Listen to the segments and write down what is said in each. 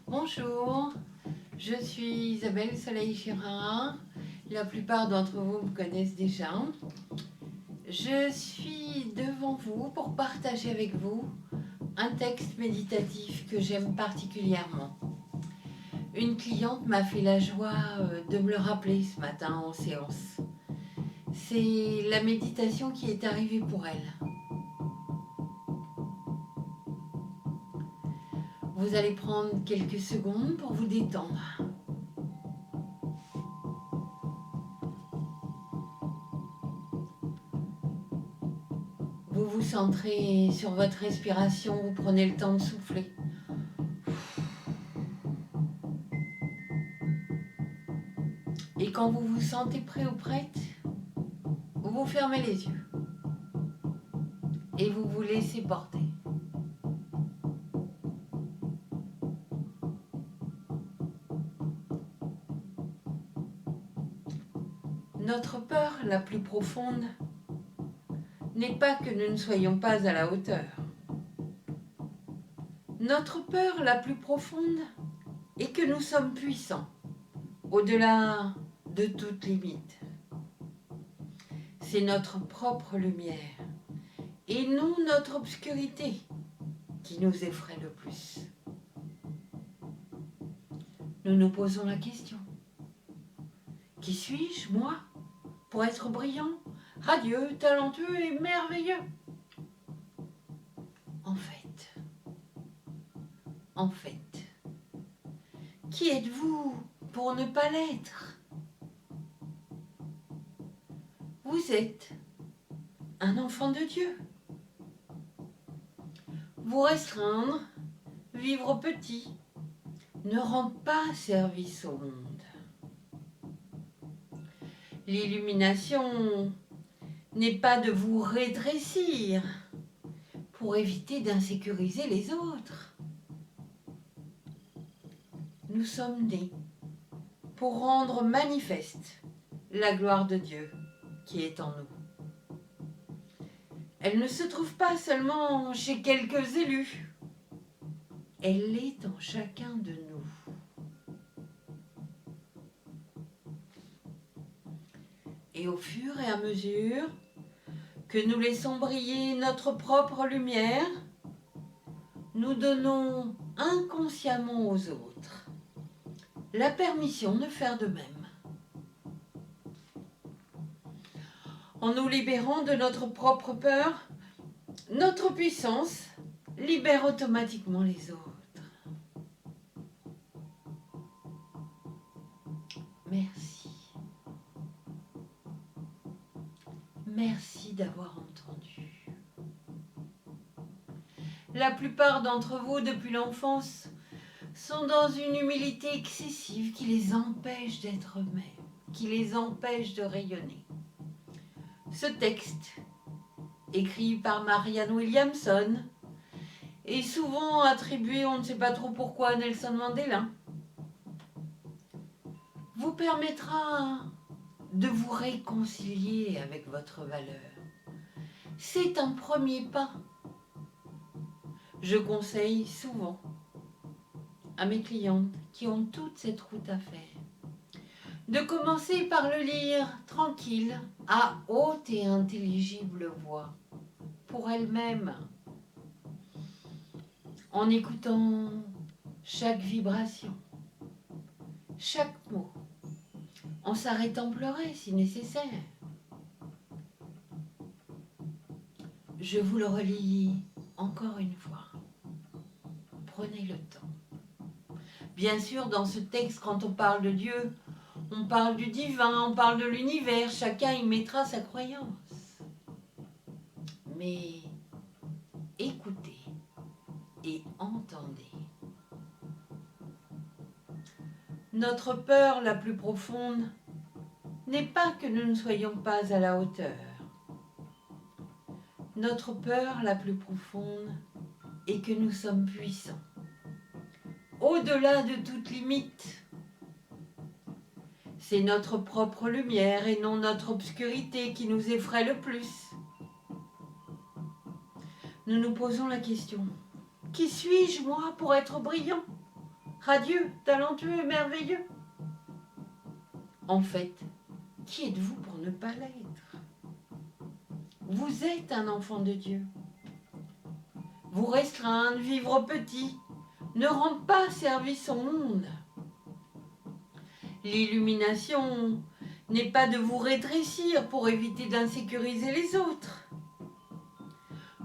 Bonjour, je suis Isabelle Soleil-Girard. La plupart d'entre vous me connaissent déjà. Je suis devant vous pour partager avec vous un texte méditatif que j'aime particulièrement. Une cliente m'a fait la joie de me le rappeler ce matin en séance. C'est la méditation qui est arrivée pour elle. Vous allez prendre quelques secondes pour vous détendre. Vous vous centrez sur votre respiration, vous prenez le temps de souffler. Et quand vous vous sentez prêt ou prête, vous fermez les yeux et vous vous laissez porter. Notre peur la plus profonde n'est pas que nous ne soyons pas à la hauteur. Notre peur la plus profonde est que nous sommes puissants, au-delà de toute limite. C'est notre propre lumière et non notre obscurité qui nous effraie le plus. Nous nous posons la question. Qui suis-je, moi, pour être brillant, radieux, talentueux et merveilleux? En fait, qui êtes-vous pour ne pas l'être? Vous êtes un enfant de Dieu. Vous restreindre, vivre petit, ne rend pas service au monde. L'illumination n'est pas de vous rétrécir pour éviter d'insécuriser les autres. Nous sommes nés pour rendre manifeste la gloire de Dieu qui est en nous. Elle ne se trouve pas seulement chez quelques élus, elle est en chacun de nous. Et au fur et à mesure que nous laissons briller notre propre lumière, nous donnons inconsciemment aux autres la permission de faire de même. En nous libérant de notre propre peur, notre puissance libère automatiquement les autres. Merci. Merci d'avoir entendu. La plupart d'entre vous, depuis l'enfance, sont dans une humilité excessive qui les empêche d'être eux-mêmes, qui les empêche de rayonner. Ce texte, écrit par Marianne Williamson, est souvent attribué, on ne sait pas trop pourquoi, à Nelson Mandela, vous permettra de vous réconcilier avec votre valeur. C'est un premier pas. Je conseille souvent à mes clientes qui ont toute cette route à faire de commencer par le lire tranquille, à haute et intelligible voix, pour elles-mêmes, en écoutant chaque vibration, chaque mot, en s'arrêtant pleurer si nécessaire. Je vous le relis encore une fois. Prenez le temps. Bien sûr, dans ce texte, quand on parle de Dieu, on parle du divin, on parle de l'univers, chacun y mettra sa croyance. Mais écoutez et entendez. Notre peur la plus profonde n'est pas que nous ne soyons pas à la hauteur. Notre peur la plus profonde est que nous sommes puissants, au-delà de toute limite. C'est notre propre lumière et non notre obscurité qui nous effraie le plus. Nous nous posons la question, qui suis-je moi pour être brillant, radieux, talentueux, merveilleux. En fait, qui êtes-vous pour ne pas l'être? Vous êtes un enfant de Dieu. Vous restreindre, vivre petit, ne rend pas service au monde. L'illumination n'est pas de vous rétrécir pour éviter d'insécuriser les autres.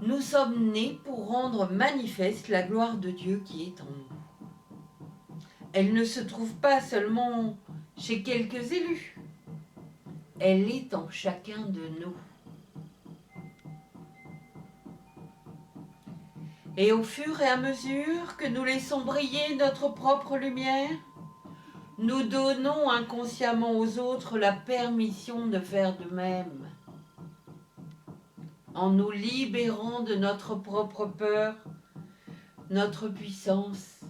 Nous sommes nés pour rendre manifeste la gloire de Dieu qui est en nous. Elle ne se trouve pas seulement chez quelques élus. Elle est en chacun de nous. Et au fur et à mesure que nous laissons briller notre propre lumière, nous donnons inconsciemment aux autres la permission de faire de même. En nous libérant de notre propre peur, notre puissance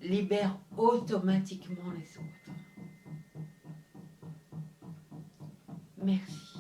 libère automatiquement les autres. Merci.